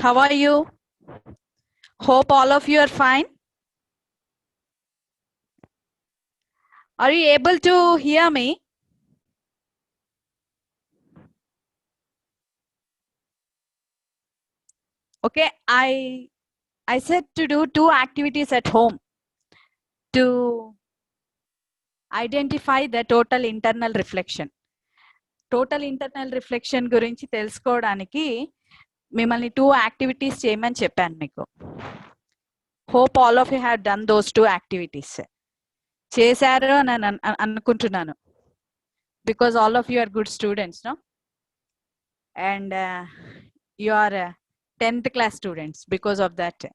How are you? Hope all of you are fine. Are you able to hear me? Okay, I said to do 2 activities at home to identify the total internal reflection. Total internal reflection గురించి తెలుసుకోవడానికి మిమ్మల్ని 2 activities చేయమని చెప్పాను మీకు. Hope all of you have done those 2 activities. చేశారు అని అనుకుంటున్నాను. Because all of you are good students, no? And you are 10th class students because of that.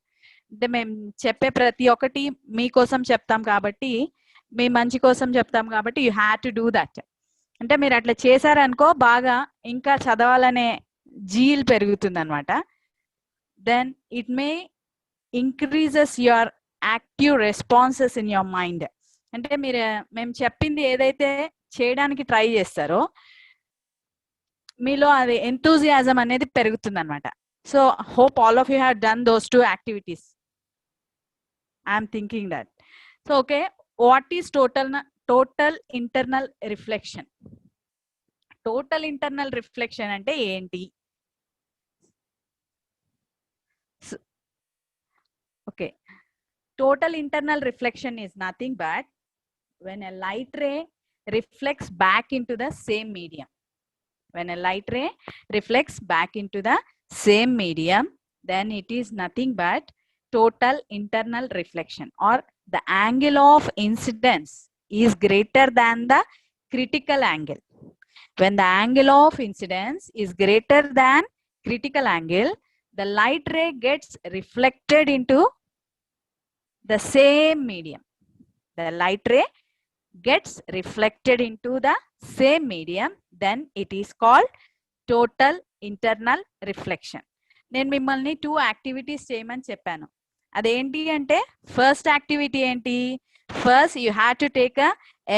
అంటే మేము చెప్పే ప్రతి ఒక్కటి మీకోసం చెప్తాం కాబట్టి, మీ మంచి కోసం చెప్తాం కాబట్టి you have to do that. అంటే మీరు అట్లా చేశారనుకో బాగా ఇంకా చదవాలనే జీల్ పెరుగుతుంది అనమాట. Then it may increases your active responses in your mind. అంటే మేము చెప్పింది ఏదైతే చేయడానికి ట్రై చేస్తారో మీలో అది ఎంతూజియాజం అనేది పెరుగుతుంది అనమాట. So hope all of you have done those 2 activities. I'm thinking that. So okay, what is total internal reflection? Total internal reflection అంటే ఏంటి? Okay, total internal reflection is nothing but when a light ray reflects back into the same medium. When a light ray reflects back into the same medium, then it is nothing but total internal reflection, or the angle of incidence is greater than the critical angle. When the angle of incidence is greater than critical angle, the light ray gets reflected into the same medium. The light ray gets reflected into the same medium, then it is called total internal reflection. నేను మిమ్మల్ని 2 activities చేయమని చెప్పాను. అదేంటి అంటే, first activity ఏంటి? First you have to take a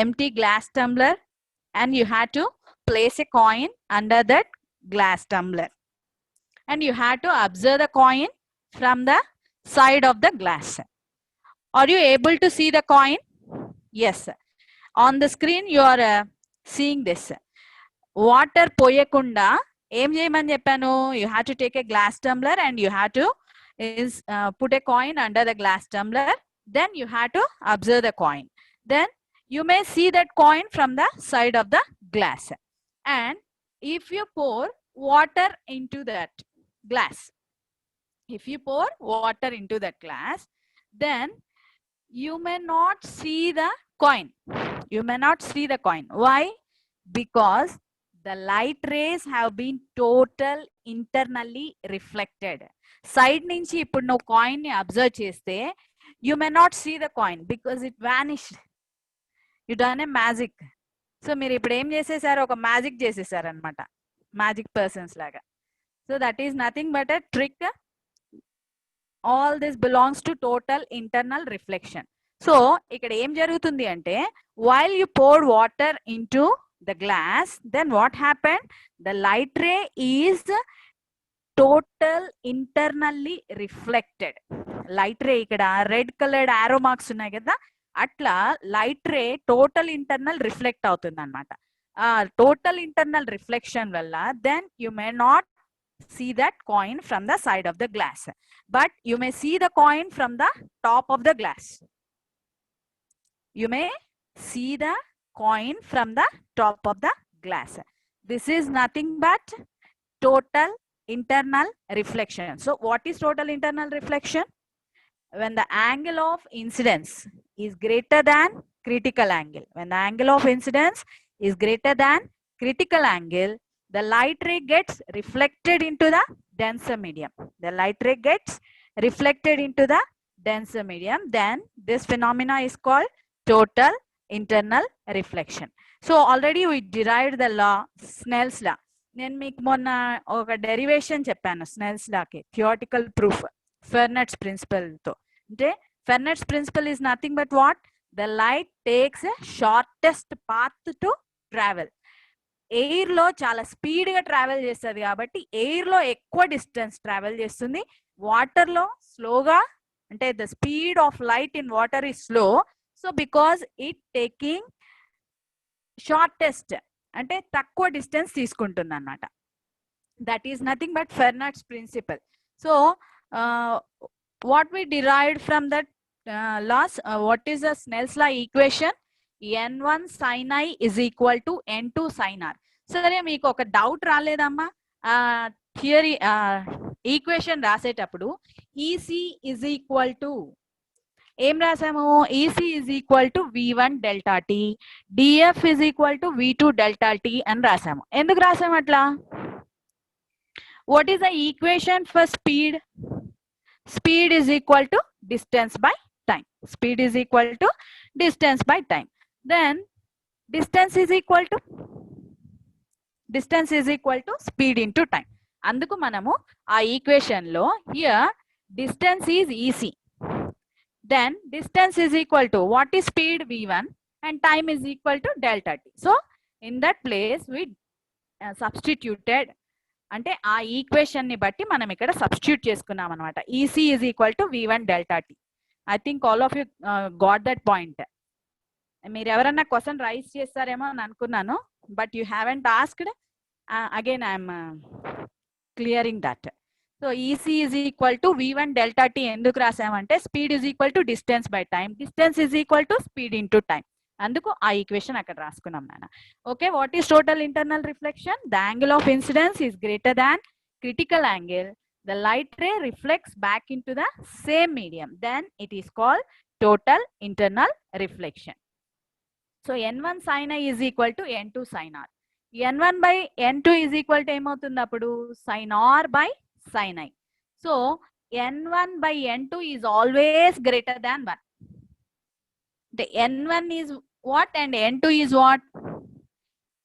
empty glass tumbler and you have to place a coin under that glass tumbler and you have to observe the coin from the side of the glass. Are you able to see the coin? Yes. On the screen you are seeing this. Water poyakunda em cheyamani cheppanu, you have to take a glass tumbler and you have to put a coin under the glass tumbler. Then you have to observe the coin. Then you may see that coin from the side of the glass. And if you pour water into that glass, if you pour water into that glass, then you may not see the coin. You may not see the coin. Why? Because the light rays have been total internally reflected. Side nunchi ippudu no coin ni observe cheste, you may not see the coin because it vanished. You done a magic. So మీరు ఇప్పుడు ఏం చేసేసారు? ఒక magic చేసేసారు అనమాట, magic persons లాగా. So that is nothing but a trick. All this belongs to total internal reflection. So ikkada em jarugutundi ante, while you poured water into the glass, then what happened? The light ray is total internally reflected. Light ray ikkada red colored arrow marks unnai kada, atla light ray total internal reflect avutundi anamata. Total internal reflection valla then you may not see that coin from the side of the glass, but you may see the coin from the top of the glass. You may see the coin from the top of the glass. This is nothing but total internal reflection. So what is total internal reflection? When the angle of incidence is greater than critical angle. When the angle of incidence is greater than critical angle, the light ray gets reflected into the denser medium. The light ray gets reflected into the denser medium. Then this phenomena is called total internal reflection. So already we derived the law, Snell's law. నేను మీకు మొన్న ఒక derivation చెప్పాను Snell's లాకి, theoretical proof, Fermat's principle తో. అంటే Fermat's principle is nothing but what? The light takes a shortest path to travel. Air లో చాలా స్పీడ్ గా ట్రావెల్ చేస్తుంది కాబట్టి ఎయిర్ లో ఎక్కువ డిస్టెన్స్ ట్రావెల్ చేస్తుంది, వాటర్ లో స్లోగా, అంటే the speed of light in water is slow. So because it taking shortest, అంటే తక్కువ డిస్టెన్స్ తీసుకుంటుంది అన్నమాట. That is nothing but Fermat's principle. So what we derived from that laws, what is the Snell's law equation? n1 sin i is equal to n2 sin r. సరే, మీకు ఒక doubt రాలేదమ్మా theory equation రాసేటప్పుడు? EC is equal to ఏం రాసాము? EC is equal to v1 delta T, DF is equal to v2 delta T అని రాసాము. ఎందుకు రాసాము అట్లా? What is the equation for speed? Speed is equal to distance by time. Speed is equal to distance by time. Then distance is equal to speed into time. అందుకు మనము ఆ equation లో here distance is EC, then distance is equal to what is speed? v1, and time is equal to delta t. So in that place we substituted, అంటే ఆ equation ని బట్టి మనం ఇక్కడ సబ్స్టిట్యూట్ చేసుకున్నాం అనమాట. EC is equal to v1 delta t. I think all of you got that point. మీరు ఎవరన్నా క్వశ్చన్ రైజ్ చేస్తారేమో అని అనుకున్నాను, but you haven't asked. Again I'm clearing that. So EC is equal to v1 delta T ఎందుకు రాసామంటే speed is equal to distance by time, distance is equal to speed into time. అందుకు ఆ equation అక్కడ రాసుకున్నాం నాన్న. Okay, what is total internal reflection? The angle of incidence is greater than critical angle. The light ray reflects back into the same medium. Then it is called total internal reflection. So n1 sin i is equal to n2 sin r. n1 by n2 is equal to ఏమవుతుంది అప్పుడు? sin r by sin i. So n1 by n2 is always greater than 1. The n1 is what and n2 is what?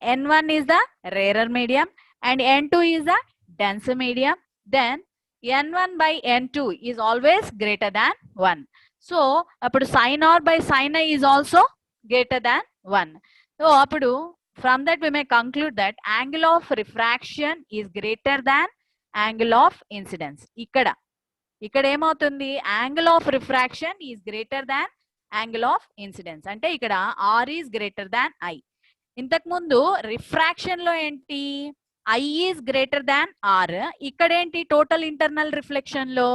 n1 is the rarer medium and n2 is the denser medium. Then n1 by n2 is always greater than 1. So appudu sin r by sin i is also greater than 1. So appudu from that we may conclude that angle of refraction is greater than angle of incidence. ఇక్కడ ఏమవుతుంది? angle of refraction is greater than angle of incidence. అంటే ఇక్కడ r is greater than i. ఇంతకు ముందు refraction లో ఏంటి? I is greater than r. ఇక్కడ ఏంటి? టోటల్ ఇంటర్నల్ రిఫ్లెక్షన్ లో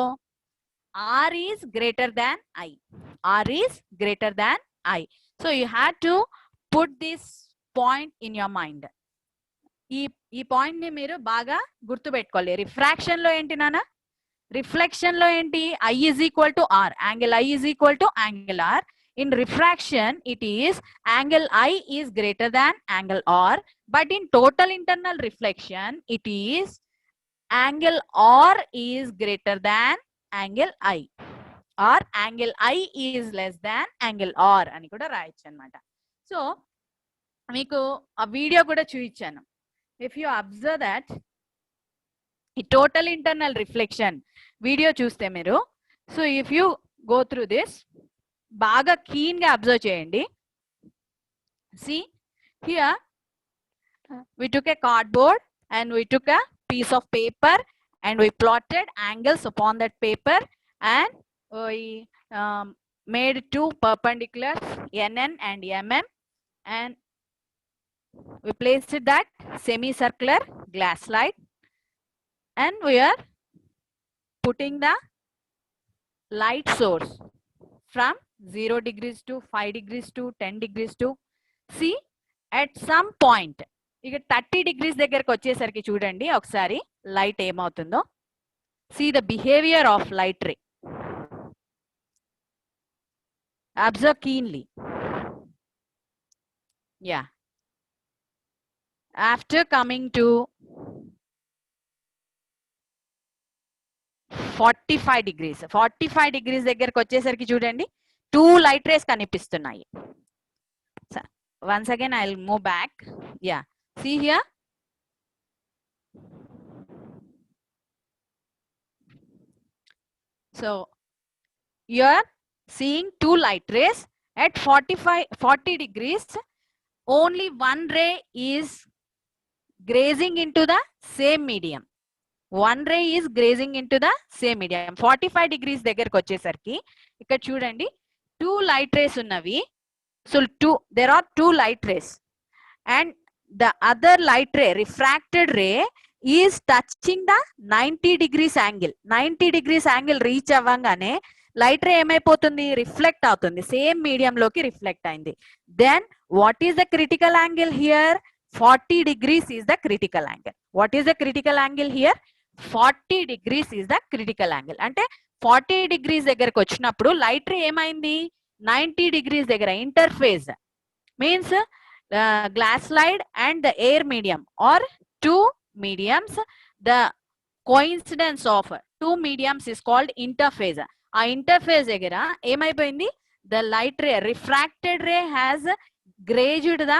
r is greater than i. r is greater than i. So you had to put this point in your mind. ఈ point ని మీరు బాగా గుర్తు పెట్టుకోవాలి. రిఫ్రాక్షన్ లో ఏంటి నాన్న? రిఫ్లెక్షన్ లో ఏంటి? I is equal to r. Angle I is equal to angle r. In refraction, it is angle I is greater than angle r. But in total internal reflection, it is angle r is greater than angle I. Or angle I is less than angle r అని కూడా రాయొచ్చు అన్నమాట. So మీకు ఆ video కూడా చూపించాను. If you observe that ఈ total internal reflection video చూస్తే మీరు, so if you go through this బాగా కీన్ గా అబ్జర్వ్ చేయండి. See here we took a cardboard and we took a piece of paper and we plotted angles upon that paper and we made two perpendiculars NN and MM and we placed that semicircular glass slide and we are putting the light source from 0 degrees to 5 degrees to 10 degrees to see at some point ఇక 30 degrees దగ్గరకు వచ్చేసరికి చూడండి ఒకసారి light ఏమవుతుందో. See the behavior of light ray. Observe keenly. Yeah. After coming to 45 degrees, 45 degrees దగ్గరకు వచ్చేసరికి చూడండి 2 light rays కనిపిస్తున్నాయి. Once again I'll move back. Yeah. See here. So you are seeing 2 light rays at 40 degrees. Only one ray is grazing into the same medium. One ray is grazing into the same medium. 45 degrees దగ్గరకు వచ్చేసరికి ఇక్కడ చూడండి 2 light rays ఉన్నవి. So there are 2 light rays and the other light ray, refracted ray, is touching the 90 degrees angle. 90 degrees angle reach అవ్వగానే light ray ఏమైపోతుంది, reflect అవుతుంది, same medium లోకి reflect అయింది. Then what is the critical angle here? 40 degrees is the critical angle. What is the critical angle here? 40 degrees is the critical angle. అంటే 40 degrees దగ్గరకు వచ్చినప్పుడు light ray ఏమైంది, 90 degrees దగ్గర interface means glass slide and the air medium or 2 mediums, the coincidence of 2 mediums is called interphase. ఆ interface దగ్గర ఏమైపోయింది, the light ray, refracted ray has grazed the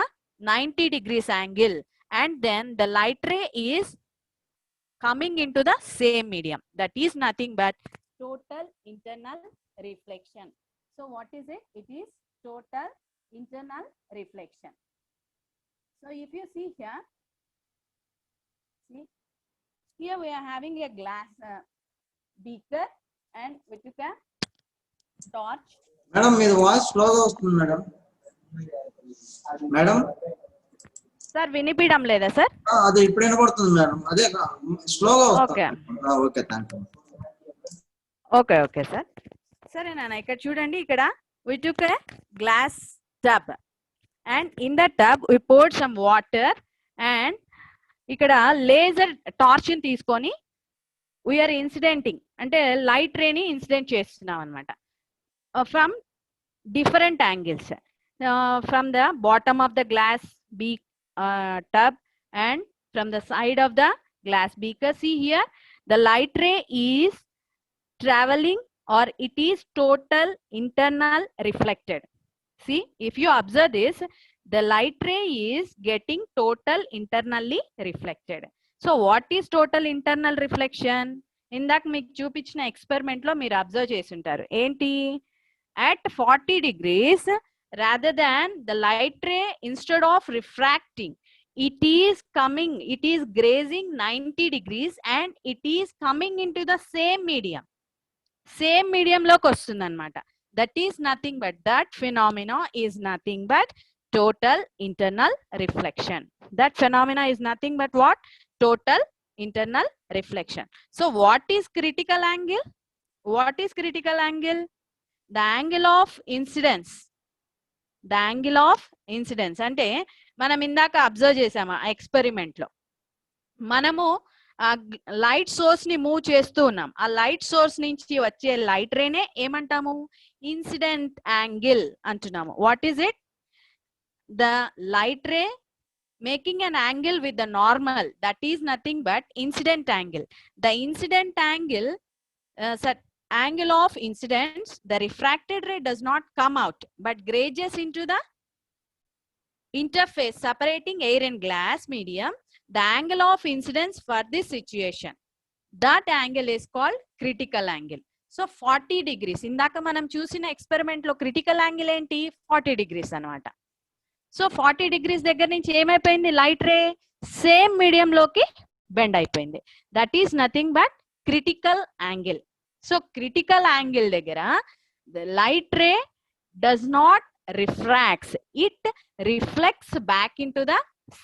90 degrees angle and then the light ray is coming into the same medium. That is nothing but total internal reflection. So what is it? It is total internal reflection. So if you see here, we are having a glass beaker and we took a torch. Madam, my voice slow ga vastundi madam. Madam, sir vinipidam leda sir? adu ippudu enapడుతుంది madam. Ade slow ga vastundi. Okay. Okay, thank you. Okay sir. సరే నాన్న ఇక్కడ చూడండి, ఇక్కడ we took a glass tub and in the tub we poured some water and ఇక్కడ laser torch ని తీసుకొని we are ఇన్సిడెంటింగ్ అంటే light రేని incident చేస్తున్నాం అనమాట from different angles, from the bottom of the glass beaker tub and from the side of the glass beaker. See here, the light ray is traveling or it is total internal reflected. See, if you observe this, the light ray is getting total internally reflected. So what is total internal reflection? ఇందాక మీకు చూపించిన experiment లో మీరు observe చేసి ఉంటారు ఏంటి, at 40 degrees rather than the light ray, instead of refracting, it is grazing 90 degrees and it is coming into the same medium లోకి వస్తుంది అనమాట. That is nothing but, that phenomena is nothing but total internal reflection. That phenomena is nothing but what? Total internal reflection. So what is critical angle? What is critical angle? The angle of incidence. The angle of incidence అంటే మనం ఇందాక observe చేసాము ఆ experiment లో, మనము light source ని move చేస్తూ ఉన్నాం, ఆ లైట్ సోర్స్ నుంచి వచ్చే లైట్ రేనే ఏమంటాము, ఇన్సిడెంట్ యాంగిల్ అంటున్నాము. What is it? The light ray making an angle with the normal, that is nothing but incident angle. The incident angle, angle of incidence, the refracted ray does not come out but grazes into the interface separating air and glass medium. The angle of incidence for this situation, that angle is called critical angle. So 40 degrees, indaka manam chusina experiment lo critical angle enti 40 degrees anamata. So 40 degrees దగ్గర నుంచి ఏమైపోయింది, light ray same medium లోకి bend అయిపోయింది. That is nothing but critical angle. So critical angle దగ్గర the light ray does not refracts, it reflects back into the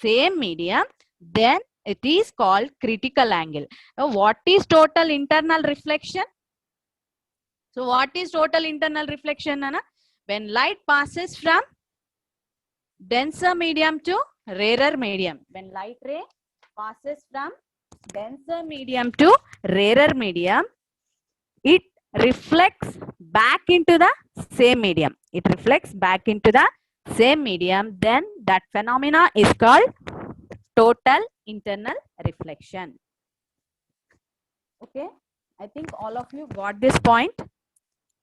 same medium, then it is called critical angle. What is total internal reflection? So what is total internal reflection అన్న? When light passes from denser medium to rarer medium. When light ray passes from denser medium to rarer medium, it reflects back into the same medium. It reflects back into the same medium. Then that phenomena is called total internal reflection. Okay, I think all of you got this point.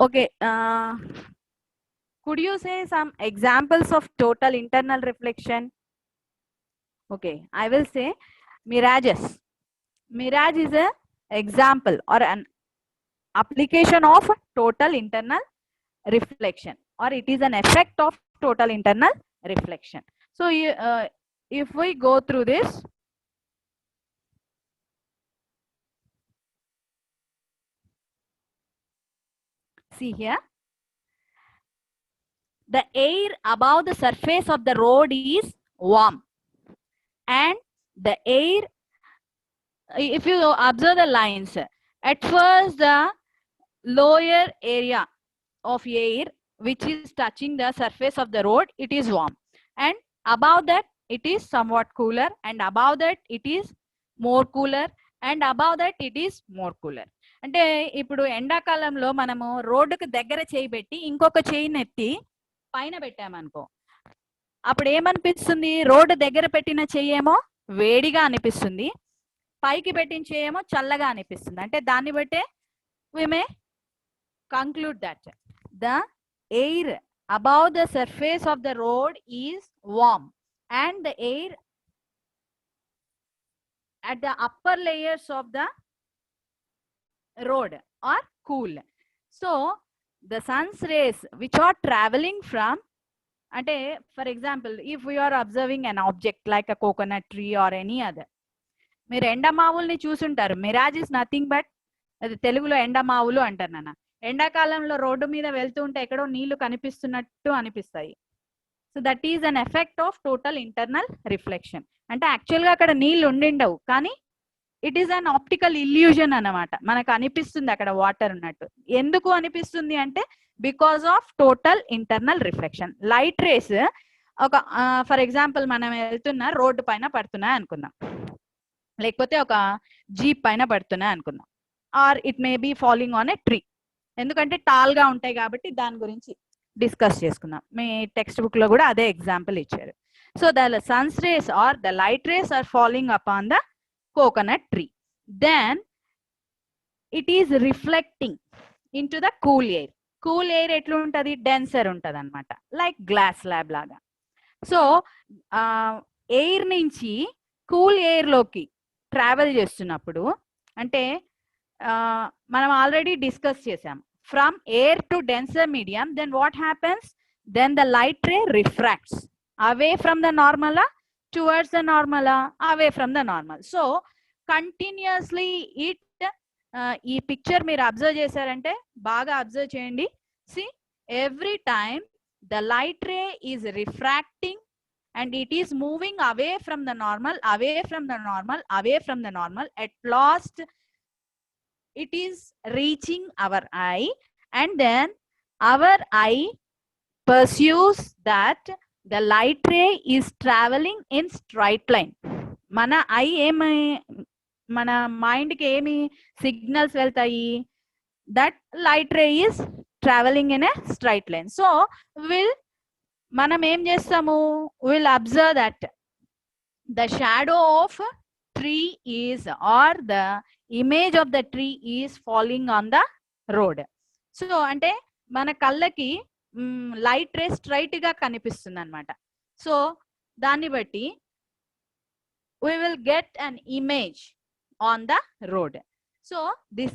Okay, could you say some examples of total internal reflection? Okay, I will say mirages. Mirage is an example or an application of total internal reflection, or it is an effect of total internal reflection. So if we go through this, See here. The air above the surface of the road is warm, and the air, if you observe the lines, at first the lower area of air which is touching the surface of the road, it is warm, and above that it is somewhat cooler, and above that it is more cooler, and above that it is more cooler. అంటే ఇప్పుడు ఎండాకాలంలో మనము రోడ్డుకు దగ్గర చేయి పెట్టి ఇంకొక చేయిని ఎత్తి పైన పెట్టామనుకో, అప్పుడు ఏమనిపిస్తుంది? రోడ్డు దగ్గర పెట్టిన చెయ్యేమో వేడిగా అనిపిస్తుంది, పైకి పెట్టిన చెయ్యేమో చల్లగా అనిపిస్తుంది. అంటే దాన్ని బట్టే we may conclude that the air above the surface of the road is warm, and the air at the upper layers of the road are cool. So the sun's rays which are traveling from, అంటే for example, if you are observing an object like a coconut tree or any other, మీరు ఎండమావుల్ని చూసుంటారు. Miraz is nothing but, అది తెలుగులో ఎండమావులు అంటారు నాన్న. ఎండాకాలంలో road మీద వెళ్తూ ఉంటే ఎక్కడో నీళ్లు కనిపిస్తున్నట్టు అనిపిస్తాయి. So that is an effect of total internal reflection. అంటే యాక్చువల్గా అక్కడ నీళ్లు ఉండిండవు, కానీ it is an optical illusion అన్నమాట. మనకు అనిపిస్తుంది అక్కడ వాటర్ ఉన్నట్టు. ఎందుకు అనిపిస్తుంది అంటే because of total internal reflection. Light race ఒక ఫర్ ఎగ్జాంపుల్ మనం వెళ్తున్న రోడ్డు పైన పడుతున్నాయి అనుకుందాం, లేకపోతే ఒక జీప్ పైన పడుతున్నాయి అనుకుందాం, or it may be falling on a tree. ఎందుకంటే టాల్ గా ఉంటాయి కాబట్టి దాని గురించి డిస్కస్ చేసుకుందాం. మీ టెక్స్ట్ బుక్ లో కూడా అదే ఎగ్జాంపుల్ ఇచ్చారు. So the suns rays or the light rays are falling upon the coconut tree, then it is reflecting into the cool air. Cool air ఎట్లా ఉంటది? డెన్సర్ ఉంటది అనమాట, లైక్ గ్లాస్ స్లాబ్ లాగా. So air నుంచి cool air లోకి travel చేస్తున్నప్పుడు, అంటే మనం ఆల్రెడీ డిస్కస్ చేసాం, from air to denser medium, then what happens? Then the light ray refracts away from the normal, towards the normal, away from the normal. So continuously it ఈ picture మీరు observe చేశారంటే బాగా observe చేయండి. See, every time the light ray is refracting and it is moving away from the normal, away from the normal, away from the normal. At last it is reaching our eye, and then our eye pursues that the light ray is traveling in straight line. మన eye ఏమి, మన mind కి ఏమి signals వెళ్తాయి? That light ray is travelling in a straight line. So మనం ఏం చేస్తాము? Will observe that the shadow of tree is, or the image of the tree is falling on the road. So అంటే మన కళ్ళకి light ray straight గా కనిపిస్తుంది అనమాట. So దాన్ని బట్టి we will get an image on the road. So this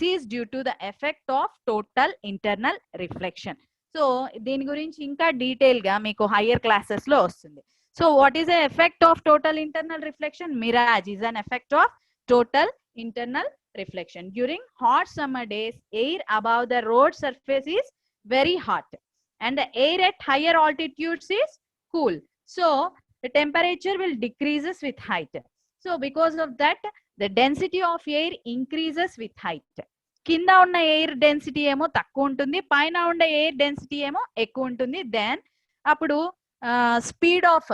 is due to the effect of total internal reflection. So దీని గురించి ఇంకా డీటెయిల్ గా మీకు హైయర్ క్లాసెస్ లో వస్తుంది. So what is the effect of total internal reflection? Mirage is an effect of total internal reflection. During hot summer days, air above the road surface is very hot, and the air at higher altitudes is cool. So the temperature will decreases with height. So because of that, the density of air increases with height. కింద ఉన్న air density ఏమో తక్కువ ఉంటుంది, పైన ఉన్న air density ఏమో ఎక్కువ ఉంటుంది. దెన్ అప్పుడు స్పీడ్ ఆఫ్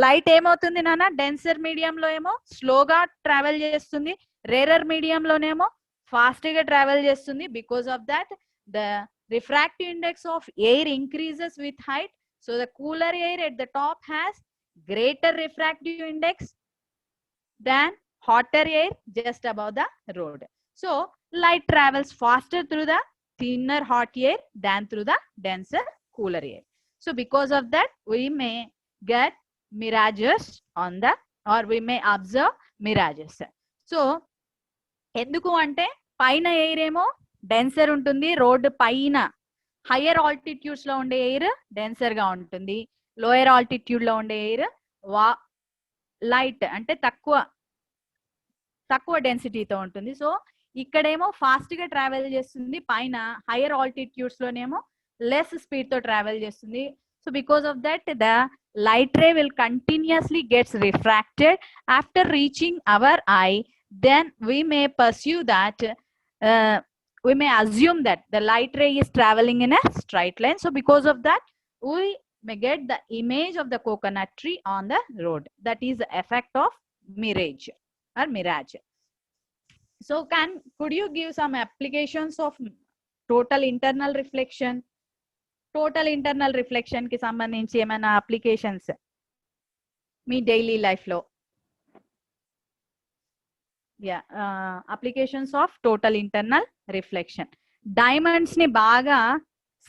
లైట్ ఏమవుతుంది నాన్న? డెన్సర్ మీడియంలో ఏమో స్లోగా ట్రావెల్ చేస్తుంది, రేరర్ మీడియంలోనేమో ఫాస్ట్ గా ట్రావెల్ చేస్తుంది. Because of that the refractive index of air increases with height. So the cooler air at the top has greater refractive index than hotter air just above the road. So light travels faster through the thinner hot air than through the denser cooler air. So because of that, we may get mirages on the, or we may observe mirages. So ఎందుకు అంటే పైన air ఏమో denser ఉంటుంది, road పైన higher altitudes లో ఉండే air denser గా ఉంటుంది, లోయర్ ఆల్టిట్యూడ్ లో ఉండే ఎయిర్ లైట్ అంటే తక్కువ డెన్సిటీతో ఉంటుంది. సో ఇక్కడేమో ఫాస్ట్ గా ట్రావెల్ చేస్తుంది, పైన హైయర్ ఆల్టిట్యూడ్స్ లోనేమో లెస్ స్పీడ్ తో ట్రావెల్ చేస్తుంది. So because of that the light ray will continuously gets refracted after reaching our eye. Then we may pursue that we may assume that the light ray is traveling in a straight line. So because of that we may get the image of the coconut tree on the road. That is the effect of mirage or mirage. So could you give some applications of total internal reflection? Total internal reflection కి సంబంధించి ఏమైనా applications మీ daily life లో? Applications of total internal reflection. Diamonds ని బాగా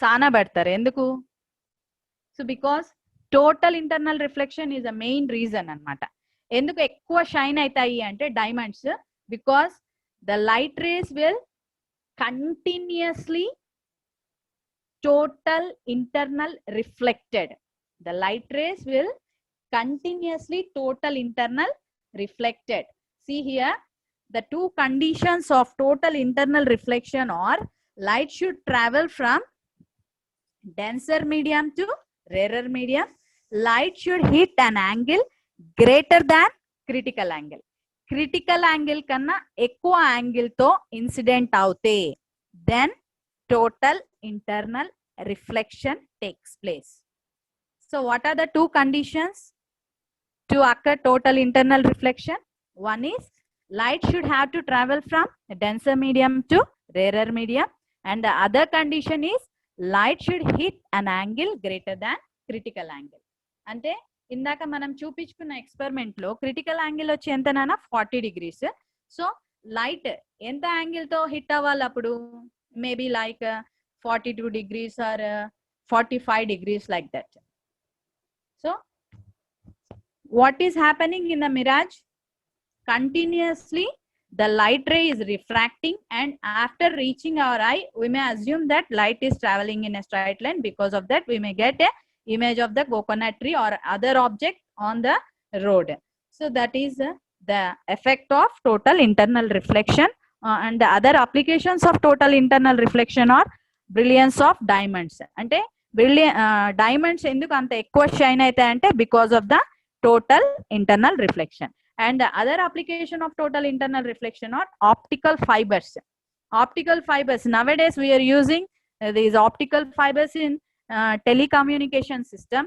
సానబెడతారు ఎందుకు? So because total internal reflection is a main reason అన్నమాట. ఎందుకు ఎక్కువ షైన్ అవుతాయి అంటే diamonds, because the light race will continuously total internal reflected. The light rays will continuously total internal reflected. See here, the two conditions of total internal reflection are light should travel from denser medium to rarer medium. Light should hit an angle greater than critical angle. Critical angle kanna ekkuva angle to incident avute, then total internal reflection takes place. So what are the two conditions to occur total internal reflection? One is light should have to travel from a denser medium to rarer medium, and the other condition is light should hit an angle greater than critical angle. అంటే ఇందాక మనం చూపించుకున్న experiment లో critical angle వచ్చి ఎంతనా 40 degrees. So light ఎంత angle తో hit అవ్వాలి అప్పుడు? Maybe like 42 degrees or 45 degrees like that. So what is happening in the mirage? Continuously the light ray is refracting, and after reaching our eye we may assume that light is traveling in a straight line. Because of that we may get a image of the coconut tree or other object on the road. So that is the effect of total internal reflection. And the other applications of total internal reflection are brilliance of diamonds. అంటే diamonds ఎందుకు అంత ఎక్కువ shine అవుతాయి అంటే because of the total internal reflection. And other application of total internal reflection are optical fibres. Optical fibres nowadays we are using these optical fibers in telecommunication system,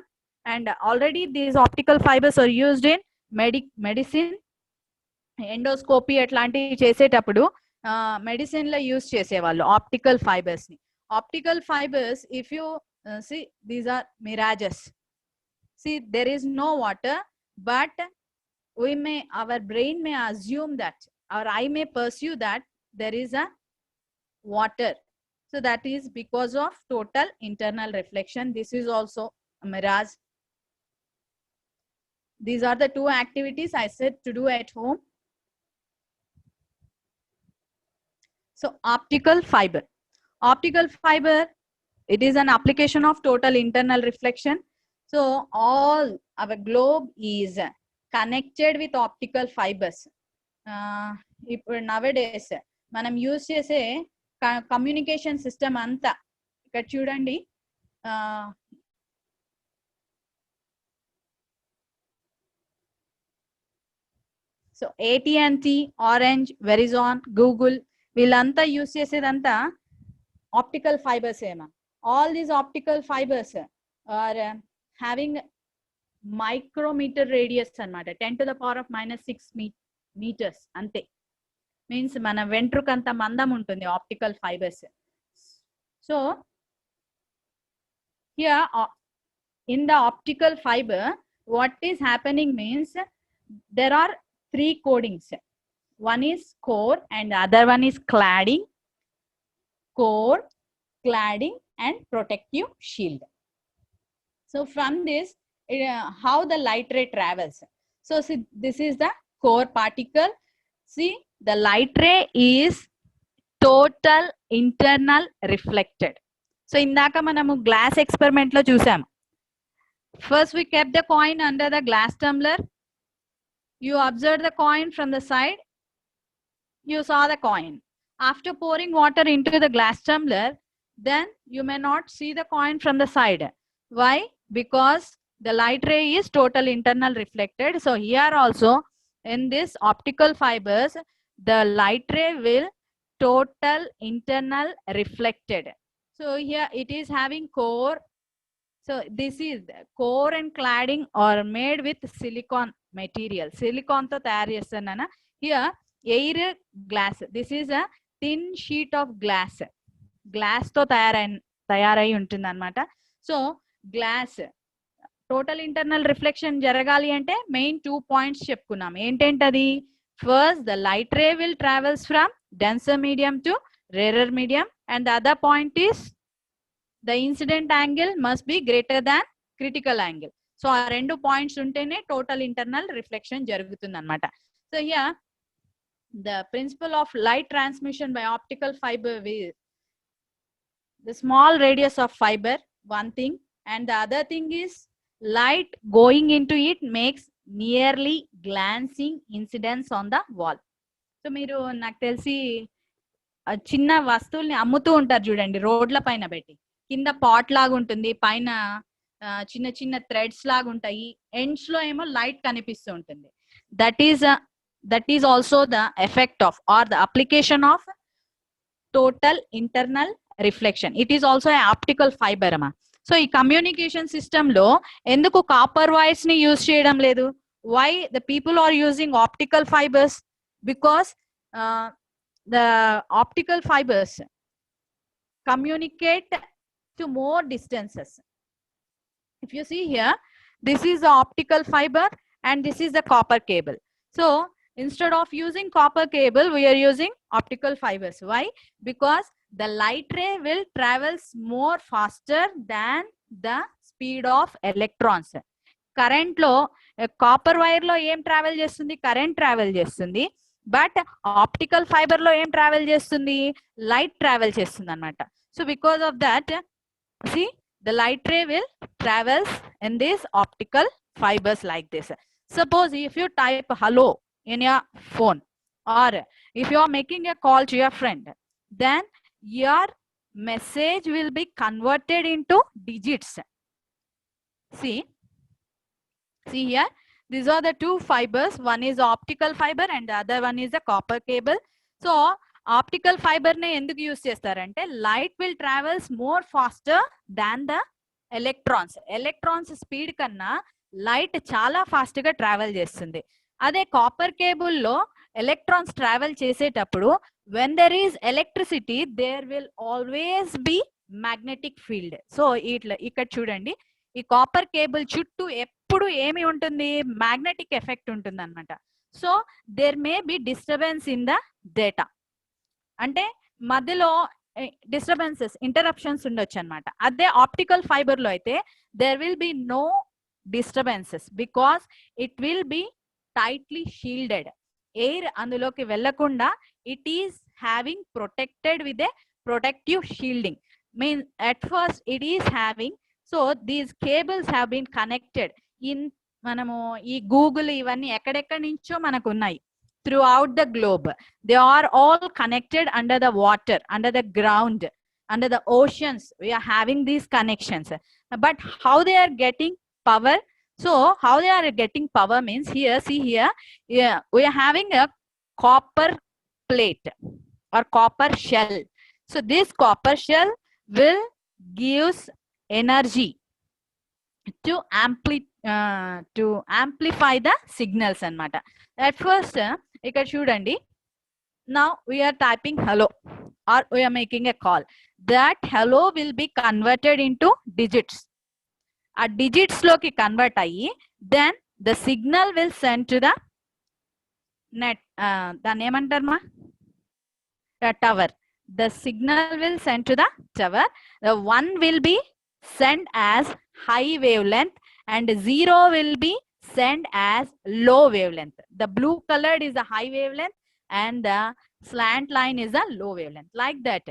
and already these optical fibers are used in medicine. Endoscopy అట్లాంటివి చేసేటప్పుడు medicine లో use చేసేవాళ్ళు optical fibres ని. Optical fibers, if you see, these are mirages. See, there is no water, but our brain may assume that, our eye may pursue that there is a water. So that is because of total internal reflection. This is also a mirage. These are the two activities I said to do at home. So optical fiber. Optical fiber, it is an application of total internal reflection. So all our globe is connected with optical fibers. Nowadays మనం use చేసే communication system అంతా ఇక్కడ చూడండి. So AT&T, orange, Verizon, Google వీళ్ళంతా use చేసేదంతా optical fibers. All these optical fibers are having micrometer radius anamata, 10 to the power of -6 meters ante. Means mana ventrukanta mandam untundi optical fibers. So here in the optical fiber what is happening means there are 3 codings. One is core and the other one is cladding. Core, cladding and protective shield. So from this how the light ray travels. So see, this is the core particle. See, the light ray is total internal reflected. So indaka manamu glass experiment lo chusam. First we kept the coin under the glass tumbler. You observe the coin from the side. You saw the coin. After pouring water into the glass tumbler, then you may not see the coin from the side. Why? Because the light ray is total internal reflected. So here also in this optical fibers, the light ray will total internal reflected. So here it is having core. So this is core and cladding are made with silicon material. Silicon to తయారు చేస్తానన్న. Here air glass. This is a thin sheet of glass. Glass తో తయారై ఉంటుంది అన్నమాట. So glass total internal reflection జరగాలి అంటే main 2 points చెప్పుకున్నాం. ఏంటంటది? First the light ray will travels from denser medium to rarer medium and the other point is the incident angle must be greater than critical angle. So ఆ రెండు points ఉంటేనే total internal reflection జరుగుతుంది అన్నమాట. So here the principle of light transmission by optical fiber with the small radius of fiber, one thing, and the other thing is light going into it makes nearly glancing incidence on the wall. So మీరు నాకు తెలిసి చిన్న వస్తువుల్ని అమ్ముతూ ఉంటారు చూడండి రోడ్ల పైన పెట్టి, కింద పాట్ లాగా ఉంటుంది, పైన చిన్న చిన్న థ్రెడ్స్ లాగా ఉంటాయి, ఎండ్స్ లో ఏమో లైట్ కనిపిస్తూ ఉంటుంది. That is also the effect of or the application of total internal reflection. It is also optical fibre అమ్మా. సో ఈ కమ్యూనికేషన్ సిస్టమ్ లో ఎందుకు కాపర్ వైర్స్ ని యూజ్ చేయడం లేదు? Why the people are using optical fibres? Because the optical fibers communicate to more distances. If you see here, this is the optical fiber and this is the copper cable. So instead of using copper cable, we are using optical fibers. Why? Because the light ray will travels more faster than the speed of electrons. Current lo copper wire lo em travel chestundi? Current travel chestundi. But optical fibre లో ఏం travel చేస్తుంది? Light travel చేస్తుంది అనమాట. So because of that see the light ray will travels in this optical fibres like this. Suppose if you type hello in your phone or if you are making a call to your friend, then your message will be converted into digits. See here, these are the two fibers. One is optical fiber and the other one is the copper cable. So optical fiber ne enduku use chestarante, light will travels more faster than the electrons. Electrons speed kanna light చాలా fast గా travel చేస్తుంది. అదే copper cable లో electrons travel చేసేటప్పుడు when there is electricity there will always be magnetic field. So ఇక్కడ చూడండి, ఈ copper cable చుట్టూ ఎప్పుడు ఏమి ఉంటుంది? మ్యాగ్నెటిక్ ఎఫెక్ట్ ఉంటుంది అనమాట. So there may be disturbance in the data, అంటే మధ్యలో డిస్టర్బెన్సెస్ ఇంటరప్షన్స్ ఉండొచ్చు అనమాట. అదే ఆప్టికల్ ఫైబర్ లో అయితే there will be no disturbances because it will be tightly shielded. Air అందులోకి వెళ్లకుండా it is having protected with a protective shielding. Mean at first it is having. So these cables have been connected in, మనము ఈ Google ఇవన్నీ ఎక్కడెక్కడి నుంచో మనకు ఉన్నాయి throughout the globe. They are all connected under the water, under the ground, under the oceans. We are having these connections. But how they are getting power? So how they are getting power means, here, see here, yeah, we are having a copper plate or copper shell. So this copper shell will gives energy to amplify the signals anamata. At first ikkada chudandi, now we are typing hello or we are making a call. That hello will be converted into digits. A digits loki convert ayi, then the signal will send to the net, dan emantaru ma, the tower. The signal will send to the tower. The one will be sent as high wavelength and 0 will be sent as low wavelength. The blue colored is the high wavelength and the slant line is the low wavelength. Like that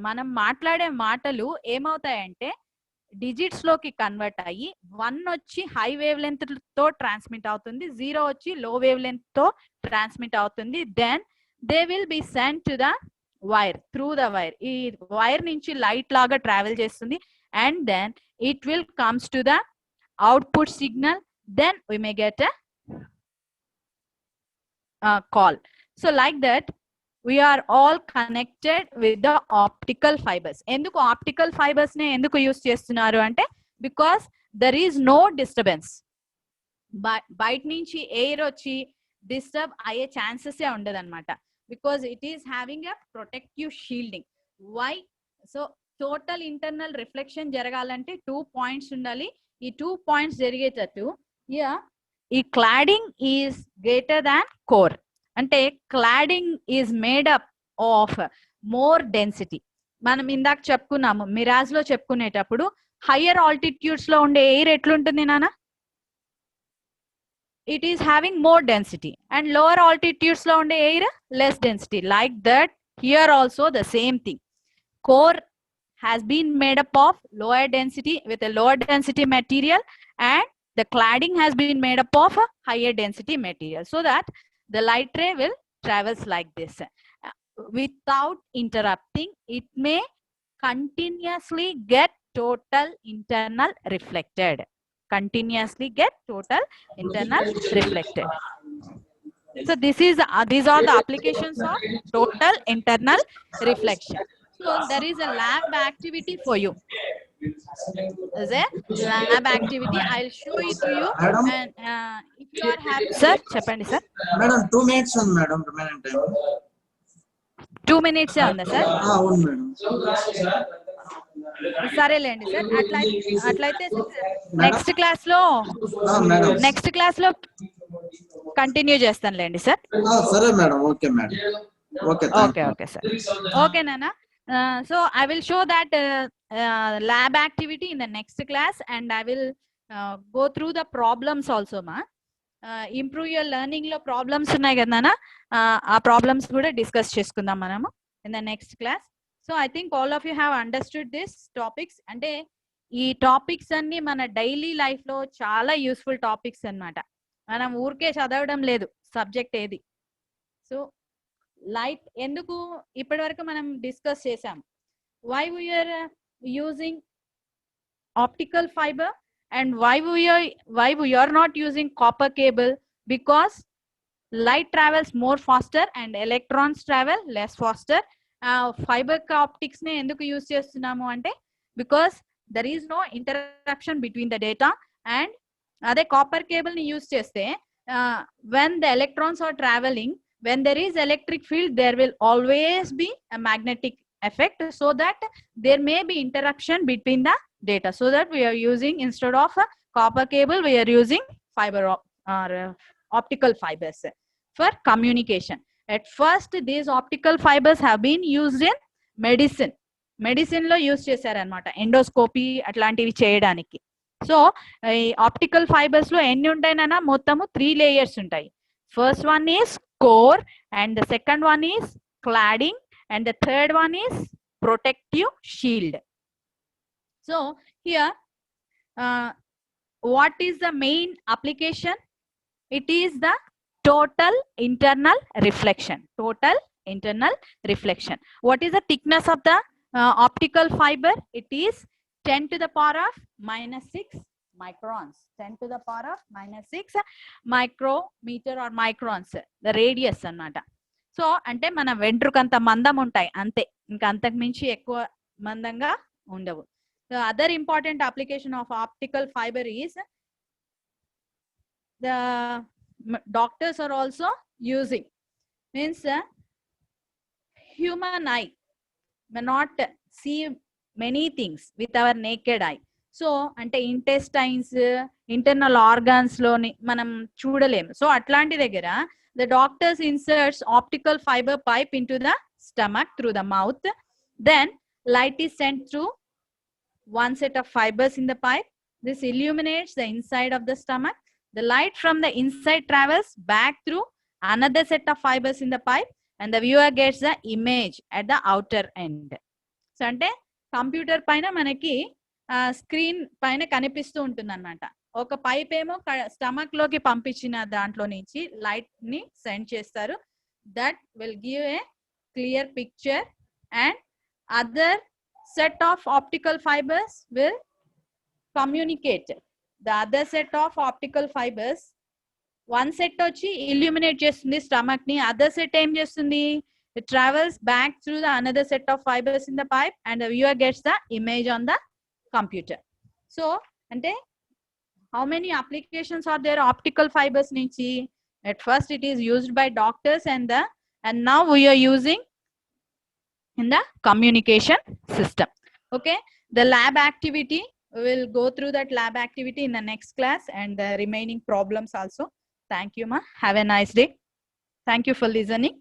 మనం మాట్లాడే మాటలు ఏమవుతాయంటే digits లోకి convert అయ్యి 1 వచ్చి high wavelength తో transmit అవుతుంది, 0 వచ్చి low wavelength తో ట్రాన్స్మిట్ అవుతుంది. Then they will be sent to the wire, through the wire. ఈ వైర్ నుంచి లైట్ లాగా ట్రావెల్ చేస్తుంది, and then it will comes to the output signal, then we may get a call. So like that we are all connected with the optical fibers. ఎందుకు optical fibers నే ఎందుకు use చేస్తున్నారు అంటే, because there is no disturbance. బయట నుంచి air వచ్చి disturb అయ్యే chances ఉండదు అనమాట, because it is having a protective shielding. Why? So total internal reflection జరగాలంటే 2 పాయింట్స్ ఉండాలి. ఈ 2 పాయింట్స్ జరిగేటట్టు ఈ cladding is greater than core. అంటే cladding is made up of more density. మనం ఇందాక చెప్పుకున్నాము మిరాజ్ లో చెప్పుకునేటప్పుడు, హయ్యర్ ఆల్టిట్యూడ్స్ లో ఉండే ఎయిర్ ఎట్లుంటుంది నాన్న? It is having more density, and lower altitudes lo unde air less density. Like that here also the same thing. Core has been made up of lower density with a lower density material, and the cladding has been made up of a higher density material, so that the light ray will travels like this without interrupting. It may continuously get total internal reflected. Continuously get total internal reflected. So these are the applications of total internal reflection. So there is a lab activity for you. Is a lab activity. I'll show it to you. Madam? And if you are happy, sir, చెప్పండి sir. Madam, 2 minutes on madam, remaining time. 2 minutes ఉందా sir? అవును madam. సరేలేండి sir. అట్లయితే next class లో continue చేస్తానులేండి sir. సరే madam. Okay madam. Okay sir. Okay నాన్న. So I will show that lab activity in the next class, and I will go through the problems also ma. Improve your learning లో problems ఉన్నాయి కదా నాన్న, ఆ problems కూడా discuss చేసుకుందాం మనము in the next class. So I think all of you have understood this topics. అంటే ఈ టాపిక్స్ అన్ని మన డైలీ లైఫ్ లో చాలా యూస్ఫుల్ టాపిక్స్ అన్నమాట. మనం ఊరికే చదవడం లేదు సబ్జెక్ట్ ఏది. సో లైట్ ఎందుకు ఇప్పటి వరకు మనం డిస్కస్ చేసాం. Why we are using optical fibre and why we are not using copper cable? Because light travels more faster and electrons travel less faster. Fiber optics ne enduku use chestunnamo ante, because there is no interruption between the data, and ade copper cable ni use cheste when the electrons are traveling, when there is electric field, there will always be a magnetic effect, so that there may be interruption between the data. So that we are using, instead of a copper cable, we are using fiber or optical fibers for communication. At first these optical fibers have been used in medicine lo use చేశారన్నమాట, endoscopy అట్లాంటివి చేయడానికి. So ఈ optical fibres లో ఎన్ని ఉంటాయినా మొత్తము 3 layers ఉంటాయి. First one is core, and the second one is cladding, and the third one is protective shield. So here what is the main application? It is the total internal reflection. Total internal reflection. What is the thickness of the optical fiber? It is 10 to the power of -6 microns. 10 to the power of -6 micrometer or microns, the radius అన్నమాట. So అంటే మన వెంట్రుకంత మందం ఉంటాయి అంతే, ఇంకా అంతకు మించి ఎక్కువ మందంగా ఉండవు. The other important application of optical fiber is the doctors are also using, means human eye may not see many things with our naked eye. So అంటే ఇంటెస్టైన్స్, ఇంటర్నల్ ఆర్గాన్స్ లోని మనం చూడలేము. సో అట్లాంటి దగ్గర the doctors inserts optical fiber pipe into the stomach through the mouth. Then light is sent through one set of fibers in the pipe. This illuminates the inside of the stomach. The light from the inside travels back through another set of fibers in the pipe, and the viewer gets the image at the outer end. So ante computer paina manaki screen పైన కనిపిస్తూ ఉంటుంది అనమాట. ఒక pipe ఏమో stomach లోకి పంపించిన దాంట్లో నుంచి లైట్ ని సెండ్ చేస్తారు. that will give a clear picture, and other set of optical fibers will communicate. The other set of optical fibers, one set వచ్చి illuminate చేస్తుంది stomach ని, other set ఏం చేస్తుంది, it travels back through the another set of fibers in the pipe and the viewer gets the image on the computer. So అంటే how many applications are there optical fibers నుంచి? At first it is used by doctors and now we are using in the communication system. Okay, the lab activity, we will go through that lab activity in the next class and the remaining problems also. Thank you, ma. Have a nice day. Thank you for listening.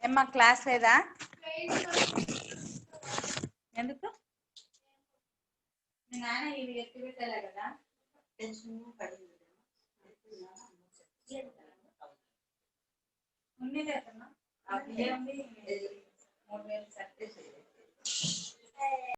ఏమ్మా class లేదా? ఎందుకు మీ నాన్న ఇవి ఎత్తి పెట్టలే కదా? ఉంది లేదమ్మా, 3000 సర్టిఫికేట్